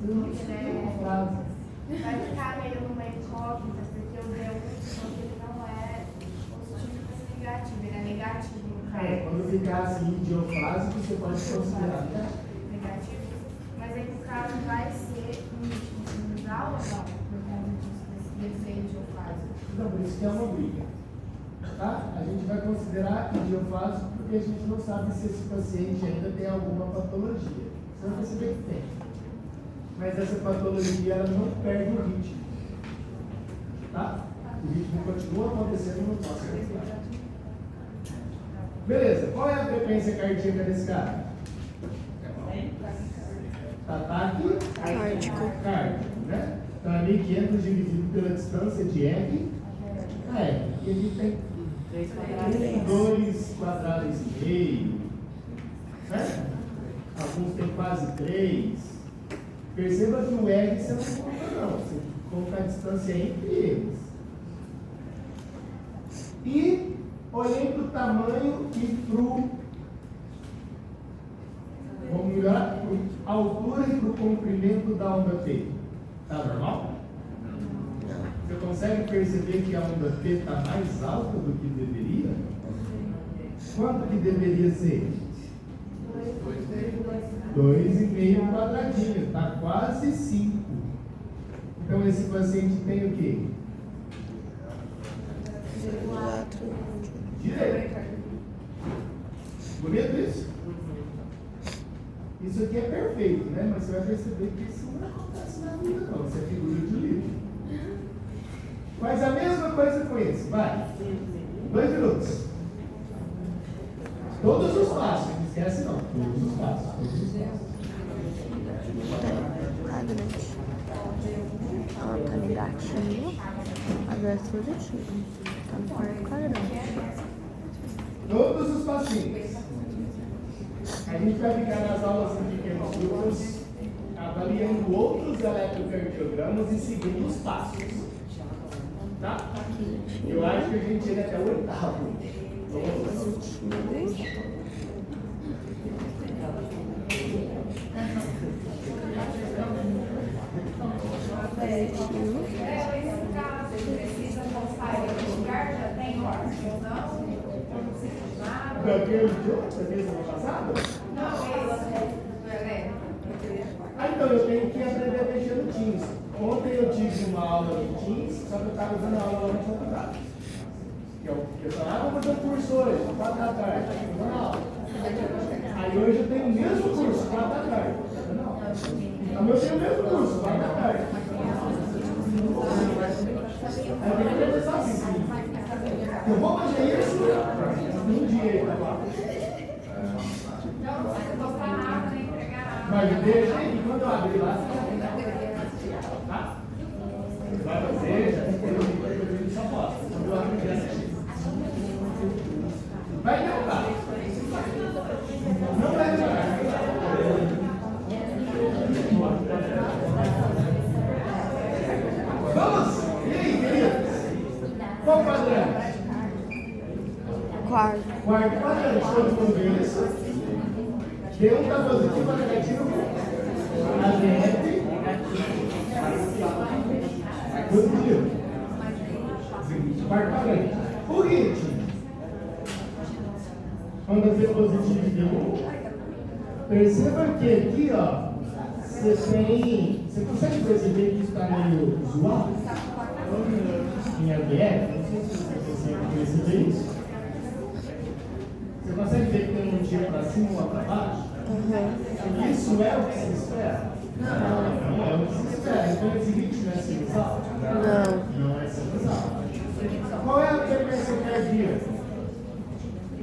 Vai ficar meio numa incógnita, porque o D1 ele não é positivo e negativo, ele é negativo no caso. Quando ficar assim, idiofásico, você pode considerar negativo. Mas aí no caso vai ser nítido sinusal ou não? Por conta disso, desse defeito idiofásico. Não, por isso que é uma briga. Tá? A gente vai considerar idiofásico porque a gente não sabe se esse paciente ainda tem alguma patologia. Você vai perceber que tem. Mas essa patologia ela não perde o ritmo. Tá? O ritmo continua acontecendo no nosso respirado. Beleza, qual é a frequência cardíaca desse cara? Ataque cardíaco, né? Então é 1.500 dividido pela distância de R a R. E ele tem 2 quadrados e meio, certo? Alguns tem quase 3. Perceba que o R você não conta não, você conta a distância entre eles. E olhei para o tamanho e para o, vamos melhorar, para a altura e para o comprimento da onda T. Está normal? Você consegue perceber que a onda T está mais alta do que deveria? Quanto que deveria ser? 2,5 quadradinho, está quase 5. Então esse paciente tem o quê? Direito. Bonito isso? Isso aqui é perfeito, né? Mas você vai perceber que isso não acontece na vida não, isso é figura de livro. Faz a mesma coisa com esse, vai. 2 minutos. Todos os passos, não esquece não. Todos os passos. Ela tá negativo, agora é positivo. Tá no quarto quadrante. Todos os passinhos. A gente vai ficar nas aulas em pequenos grupos, avaliando outros eletrocardiogramas e seguindo os passos. Tá? Eu acho que a gente chega até o 8º. Vamos lá. Daquele de outra vez ano passado? Então eu tenho que aprender a mexer no Teams. Ontem eu tive uma aula no Teams, só que eu estava usando a aula lá na faculdade. Eu falava, vamos fazer um curso hoje, 4 da tarde, vou na aula. Aí hoje eu tenho o mesmo curso, 4 da tarde. Não, eu tenho o mesmo curso, 4 da tarde. Aí eu tenho que começar assim. Eu vou fazer isso num dia. Mas deixa aí, quando eu abrir lá, você tá? Vai fazer, já tem que só posso. Quando eu abrir essa. Vai demorar. Não vai demorar. Vamos? E aí, queridos? Qual quadrante? Quarto. Quarto quadrante, todo mundo vê isso? D1 está positivo ou negativo? ADF. Positivo. Quarto quadrante. O ritmo. Quando eu ver positivo de D1, perceba que aqui, ó, você consegue perceber que está meio zoado? Em ADF? Não sei se você consegue perceber isso. Você consegue ver que tem um tiro para cima ou para baixo? Uhum. Isso é o que se espera? Não é o que se espera. Então esse ritmo é sinusal? Não é sinusal. Qual é a frequência cardíaca?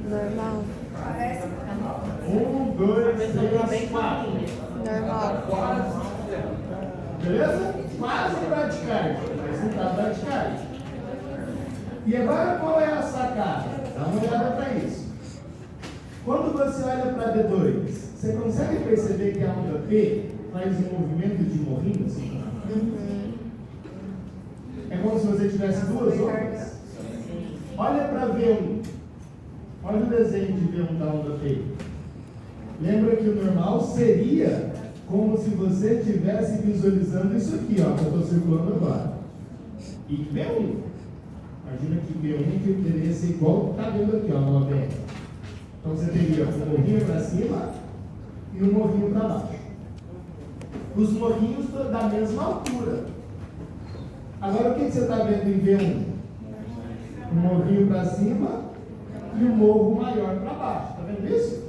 Normal. 1, 2, 3, 4. Normal. Beleza? Quase bradicardia, mas não está bradicardia. E agora qual é a sacada? Dá uma olhada para isso. Quando você olha para D2, você consegue perceber que a onda P faz um movimento de morrinho assim? Uhum. É como se você tivesse duas ondas. Olha para V1. Olha o desenho de V1 da onda P. Lembra que o normal seria como se você estivesse visualizando isso aqui, ó, que eu estou circulando agora. E B1. Imagina que B1 que deveria ser igual está vendo aqui, ó, no OBR. Então você teria um morrinho para cima e um morrinho para baixo. Os morrinhos da mesma altura. Agora o que você está vendo em B1? Um morrinho para cima e um morro maior para baixo. Está vendo isso?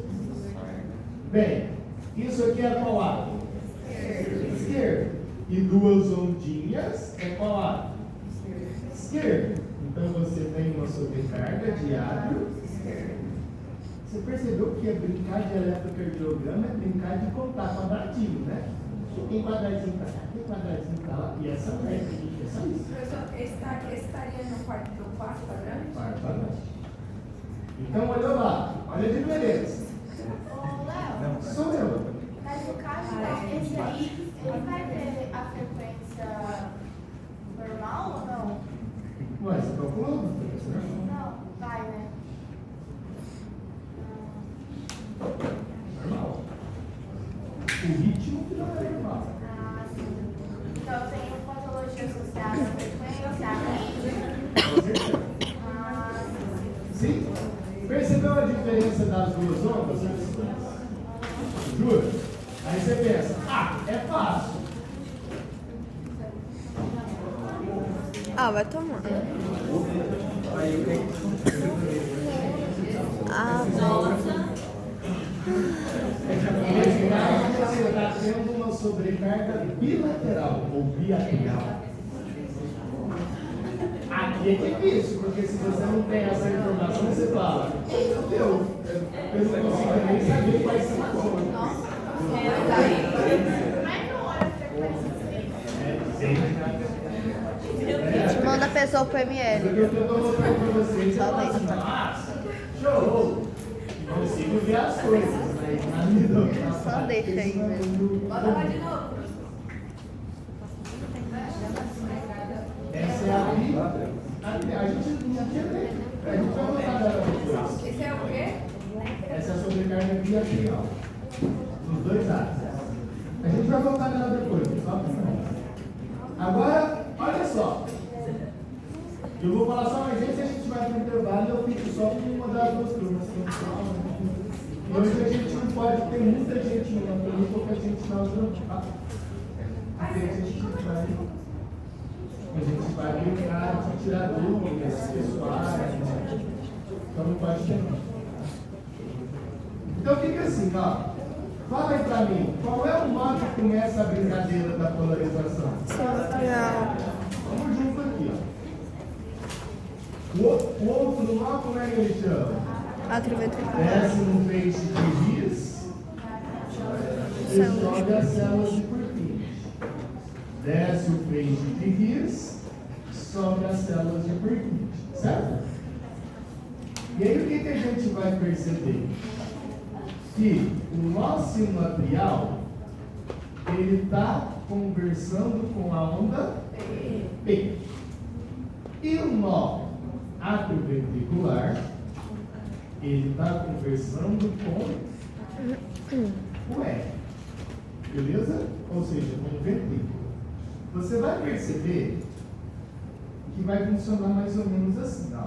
Bem, isso aqui é qual lado? Esquerdo. E duas ondinhas é qual lado? Esquerdo. Então você tem uma sobrecarga de átrio esquerdo. Você percebeu que brincar de eletrocardiograma é brincar de contar quadradinho, né? Tem quadradinho para cá, tem quadradinho para lá. E essa não é só isso. Professor, estaria no quarto quadrante? Quarto quadrante. Então olha lá, olha a diferença. Ô, Léo, Sou eu. mas no caso, esse aí, ele vai ter a frequência normal ou não? Ué, você calculou? Não, vai, né? Normal. O ritmo que não é normal. Ah, sim. Então eu tenho patologia associada à frequência, à mente. Com certeza. Ah, Sim? Percebeu a diferença das duas ondas? Juro? Aí você pensa, é fácil. Ah, vai tomar. Ah, Nesse caso, você está tendo uma sobrecarga bilateral ou biatrial. Aqui é difícil, porque se você não tem essa informação, você fala, meu Deus, eu não consigo nem saber quais são as ondas. como é que eu olho a frequência assim? te manda a pessoa pro ML. Porque o que eu estou mostrando para vocês é Só assim, deixa. show! Consigo ver as coisas, mas na vida. Só deixa aí, velho. Bota lá de novo. Essa é a vida. A gente não tinha nem. A gente vai botar dela depois. Esse é o quê? Essa é a sobrecarga biatrial. Nos dois lados. A gente vai voltar nela depois, só agora, olha só. Eu vou falar só mais gente, a gente vai para o intervalo e eu fico só com uma das duas turmas. E hoje a gente não pode ter muita gente numa turma, pouca gente na outra. Porque a gente vai brincar de tirar dúvidas pessoais. Então não pode ter não. Então fica assim, ó. Fala aí pra mim, qual é o nó que começa a brincadeira da polarização? Vamos junto aqui, ó. O outro nó, como é que ele chama? Átrio ventricular. Desce no feixe de His e sobe as células de Purkinje. Desce o feixe de His, sobe as células de Purkinje. Certo? E aí o que a gente vai perceber? Que o nó sinoatrial ele está conversando com a onda P. E o nó atrioventricular ele está conversando com o R. Beleza? Ou seja, com o ventrículo. Você vai perceber que vai funcionar mais ou menos assim, ó.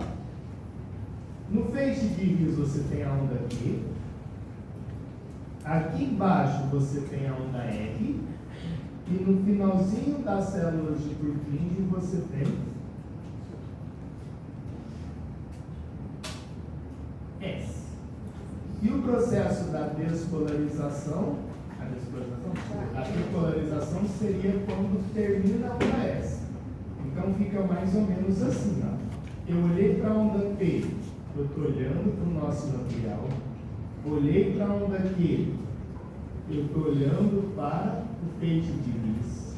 No feixe de His você tem a onda Q. Aqui embaixo você tem a onda R. E no finalzinho das células de Purkinje você tem S. E o processo da despolarização, a depolarização seria quando termina a onda S. Então fica mais ou menos assim, ó. Eu olhei para a onda P, eu estou olhando para o nó sinoatrial. Olhei para a onda Q, eu estou olhando para o feixe de His.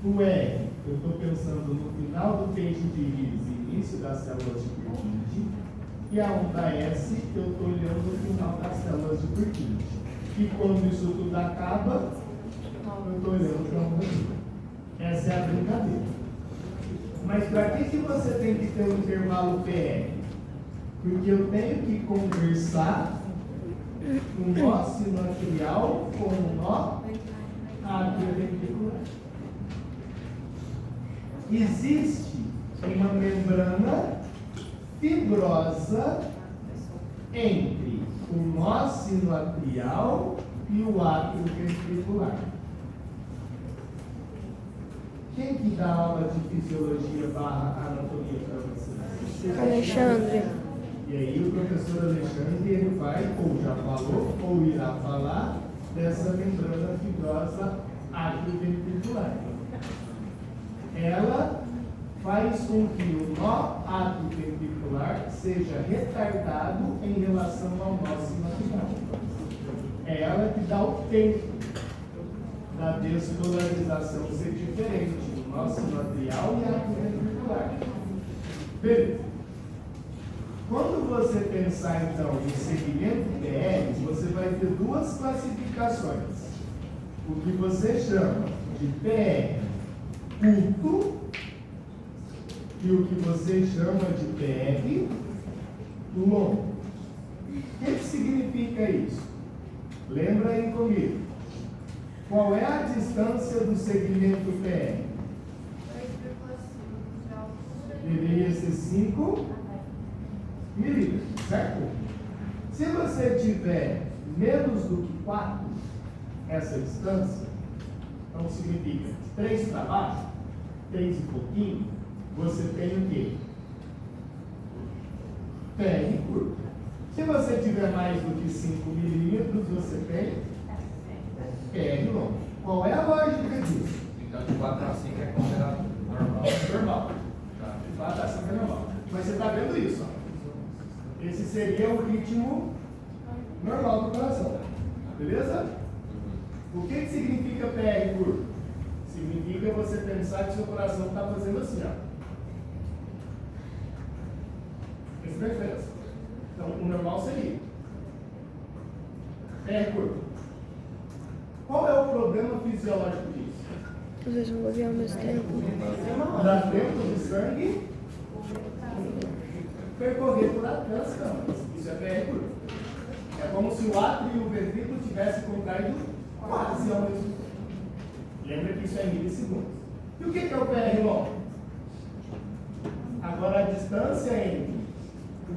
O R, eu estou pensando no final do feixe de His e início das células de Purkinje. E a onda S, eu estou olhando no final das células de Purkinje. E quando isso tudo acaba, eu estou olhando para a onda Q. Essa é a brincadeira. Mas para que você tem que ter um intervalo PR? Porque eu tenho que conversar um nó sinoatrial com um nó atrioventricular. Existe uma membrana fibrosa entre o nó sinoatrial e o átrio ventricular. Quem que dá aula de fisiologia / anatomia para vocês? Alexandre. E aí o professor Alexandre, ele vai, ou já falou, ou irá falar dessa membrana fibrosa atrioventricular. Ela faz com que o nó atrioventricular seja retardado em relação ao nó sinoatrial. É ela que dá o tempo da despolarização ser diferente do nó sinoatrial e atrioventricular. Beleza. Quando você pensar então no segmento PR, você vai ter duas classificações. O que você chama de PR curto e o que você chama de PR longo. O que significa isso? Lembra aí comigo. Qual é a distância do segmento PR? Deveria ser 5 milímetros, certo? Se você tiver menos do que 4, essa distância, então significa 3 para baixo, 3 e pouquinho, você tem o quê? PR curto. Se você tiver mais do que 5 milímetros, você tem PR longo. Qual é a lógica disso? Então, de 4 a 5 é considerado normal. Normal. De 4 a 5 é normal. Mas você está vendo isso, ó. Esse seria o ritmo normal do coração. Beleza? O que significa PR curto? Significa você pensar que seu coração está fazendo assim, ó. Essa é a diferença. Então, o normal seria PR curto. Qual é o problema fisiológico disso? Às vezes eu vou ver ao mesmo tempo. Dá tempo do sangue percorrer por aquelas câmaras. Isso é PR curto. É como se o átrio e o ventrículo tivessem contraído quase ao mesmo tempo. Lembra que isso é milissegundos. E o que é o PR longo? Agora a distância entre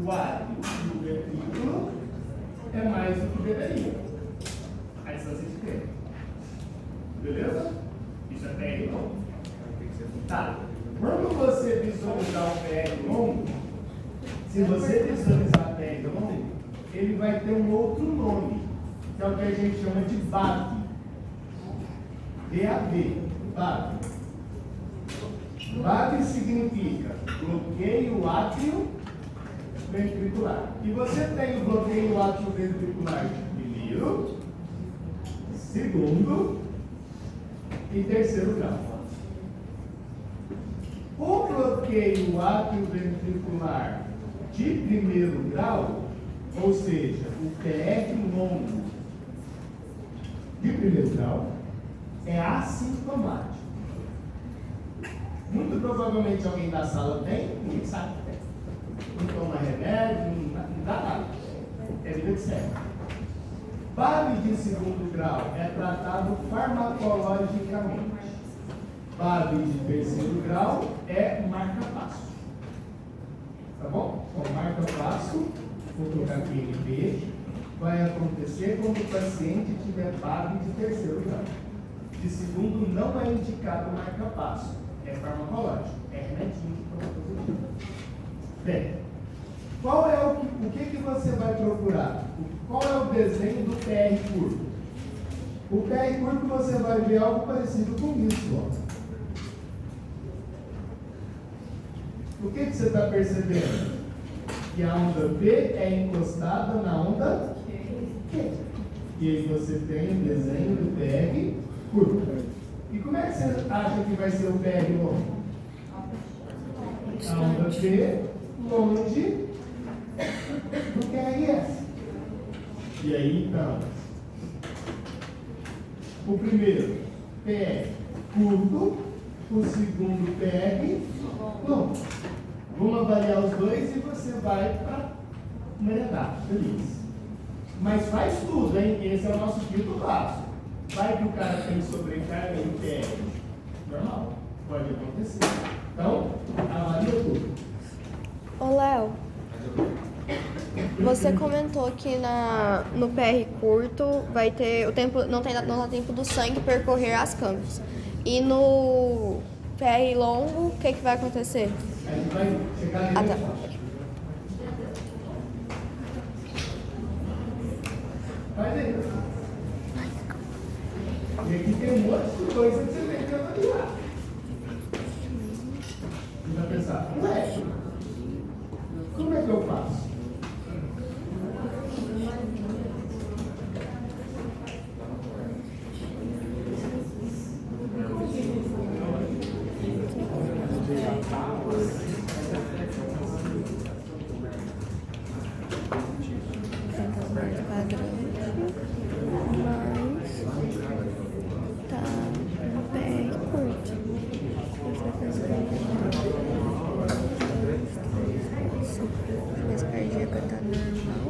o átrio e o ventrículo é mais do que deveria. A distância de tempo. Beleza? Isso é PR longo. Tá. Quando você visualizar o PR longo, se você visualizar PR longo, ele vai ter um outro nome, que é o que a gente chama de BAV. BAV. BAV. BAV significa bloqueio átrio ventricular. E você tem o bloqueio átrio ventricular de primeiro, segundo e terceiro grau. O bloqueio átrio ventricular de primeiro grau, ou seja, o PR longo de primeiro grau, é assintomático. Muito provavelmente alguém da sala tem, ninguém sabe que tem. Não toma remédio, não dá nada. É vida que segue. BAV de segundo grau é tratado farmacologicamente. BAV de terceiro grau é marca-passo. Tá bom? Então, marca-passo, vou trocar aqui NP, vai acontecer quando o paciente tiver BAV de terceiro grau. De segundo não é indicado marca-passo, é farmacológico, é remedinho que fazer. Bem, qual é o que você vai procurar? Qual é o desenho do PR curto? O PR curto você vai ver algo parecido com isso, ó. O que você está percebendo? Que a onda P é encostada na onda Q. E aí você tem o desenho do PR curto. E como é que você acha que vai ser o PR longo? A onda P longe do QRS. E aí então, o primeiro PR curto, o segundo PR longo. Vamos avaliar os dois e você vai para merendar. Feliz. Mas faz tudo, hein? Esse é o nosso quinto passo. Vai que o cara tem sobrecarga em pé. Normal. Pode acontecer. Então, avalia tudo. Ô, Léo, você comentou que no PR curto vai ter o tempo, não dá tempo do sangue percorrer as câmeras. E no PR longo, o que vai acontecer? A gente vai chegar nele. Ah, tá. Faz aí. E aqui tem um monte de coisa que você tem que avaliar. Você vai pensar, ué, como é que eu faço? Frequência cardíaca tá normal,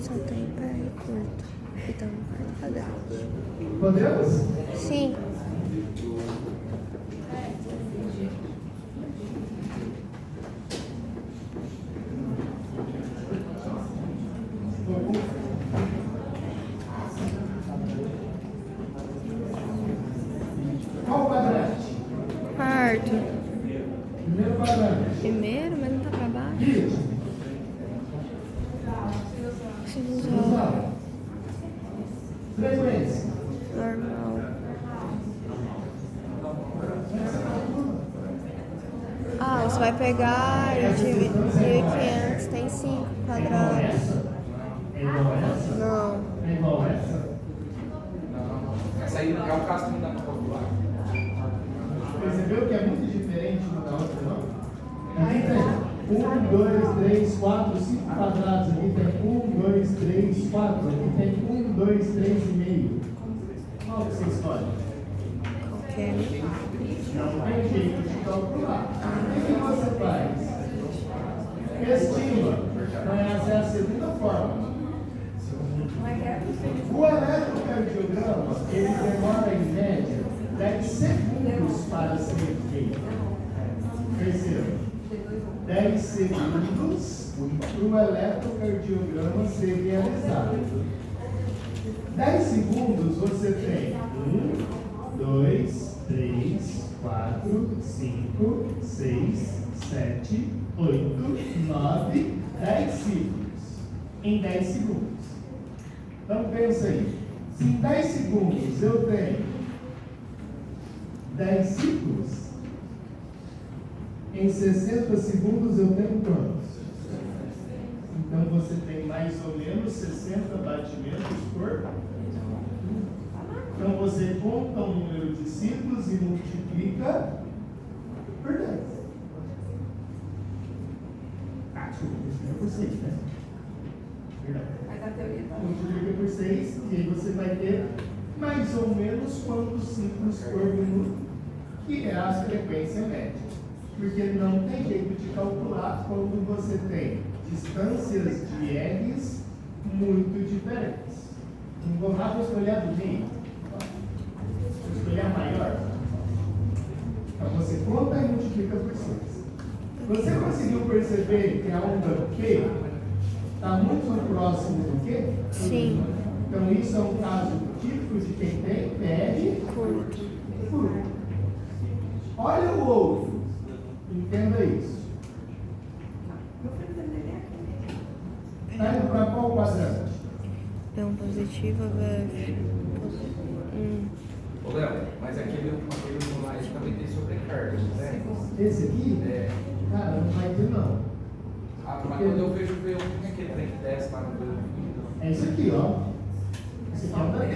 só tem PR curto e tá no quarto quadrante. Podemos? Sim. Qual quadrante? Quarto. Primeiro quadrante. Primeiro, mas não tá pra baixo. Isso. Sinusal. Frequência. Normal. Ah, você vai pegar de 1.500, tem 5 quadrados. É igual a essa? Não. É igual a essa? Essa aí é o caso que não dá para calcular. Percebeu que é muito diferente uma da outra, não? Aqui tem 1, 2, 3, 4, 5 quadrados. Aqui tem 1, 2, 3, 4. Aqui tem 1, 2, 3 e meio. Qual que você escolhe? Qualquer. Não tem jeito de calcular. O que você faz? Estima. Essa é a segunda forma. O eletrocardiograma, ele demora em média 10 segundos para ser feito. Perceba. 10 segundos para o eletrocardiograma ser realizado. 10 segundos você tem 1, 2, 3, 4, 5, 6, 7, 8, 9, 10 ciclos. Em 10 segundos. Então pensa aí. Se em 10 segundos eu tenho 10 ciclos, em 60 segundos eu tenho quantos? Então você tem mais ou menos 60 batimentos por. Então você conta o número de ciclos e multiplica por 10. Ah, desculpa, multiplica por 6, né? Perdão. Mas a teoria tá Multiplica por 6 e aí você vai ter mais ou menos quantos ciclos por minuto, que é a frequência média. Porque não tem jeito de calcular quando você tem distâncias de R's muito diferentes. Não vou lá para escolher a do meio. Vou escolher a maior. Então você conta e multiplica por 6. Você conseguiu perceber que a onda Q está muito próximo do Q? Sim. Então isso é um caso típico de quem tem PR Curto. curto. Olha o outro. Entenda isso. Está indo para qual quadrante? É positivo, VF. Ô, Léo, mas aquele lá também tem sobrecarga, né? Esse aqui? É. Cara, não vai ter não. Ah, mas quando eu vejo o V1, como é que ele tem que desce para no V1? É isso aqui, ó. Esse aqui é o da D.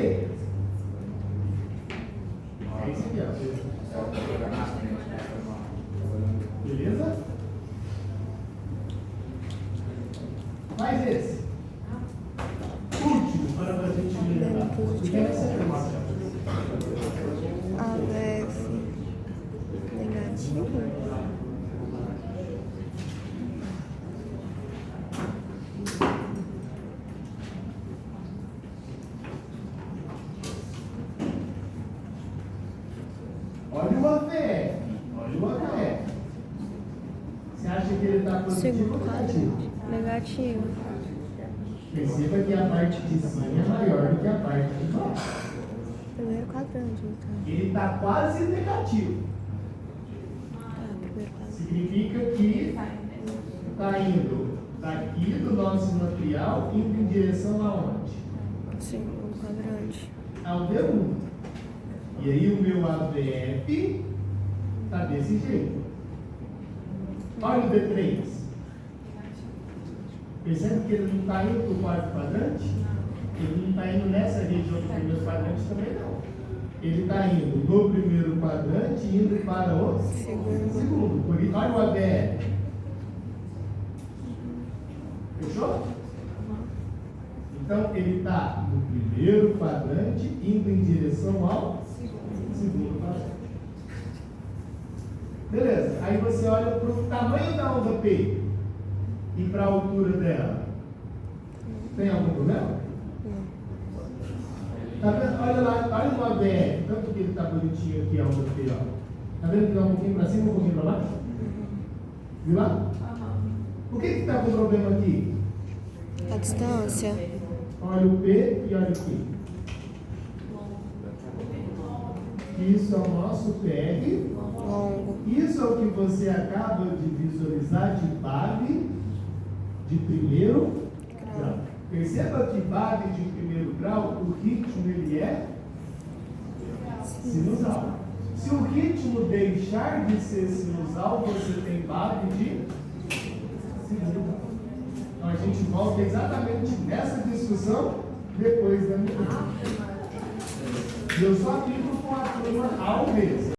É isso aqui, ó. Beleza? Faz esse. Último, para a gente lembrar. Porque é sequência. AVF negativo. AVF. Olha o AVF. Você acha que ele está positivo ou negativo? Negativo. Perceba que a parte de cima é maior do que a parte de baixo. Primeiro quadrante, então. Ele está quase negativo. Primeiro quadrante. Significa que está indo daqui do nosso material indo em direção aonde? Segundo quadrante. Ao D1. E aí o meu AVF está desse jeito. Olha o D3. Percebe que ele não está indo para o quarto quadrante? Ele não está indo nessa região dos primeiros quadrantes também não. Ele está indo no primeiro quadrante e indo para o segundo. Por isso, olha o AVF. Fechou? Então ele está no primeiro quadrante indo em direção ao segundo quadrante. Beleza. Aí você olha para o tamanho da onda P e para a altura dela. Tem algum problema? Tá vendo? Olha lá, olha no AVF, tanto que ele está bonitinho aqui a onda P, ó. Tá vendo que dá um pouquinho para cima, um pouquinho para baixo? Viu lá? Por que está com problema aqui? A distância. Olha o P e olha aqui. Isso é o nosso PEG. Longo. Isso é o que você acaba de visualizar de BAV de primeiro grau. Perceba que BAV de primeiro grau, o ritmo ele é sinusal. Se o ritmo deixar de ser sinusal, você tem BAV de segundo grau. Então a gente volta exatamente nessa discussão depois da mudança. Eu só fico com a turma ao mesmo.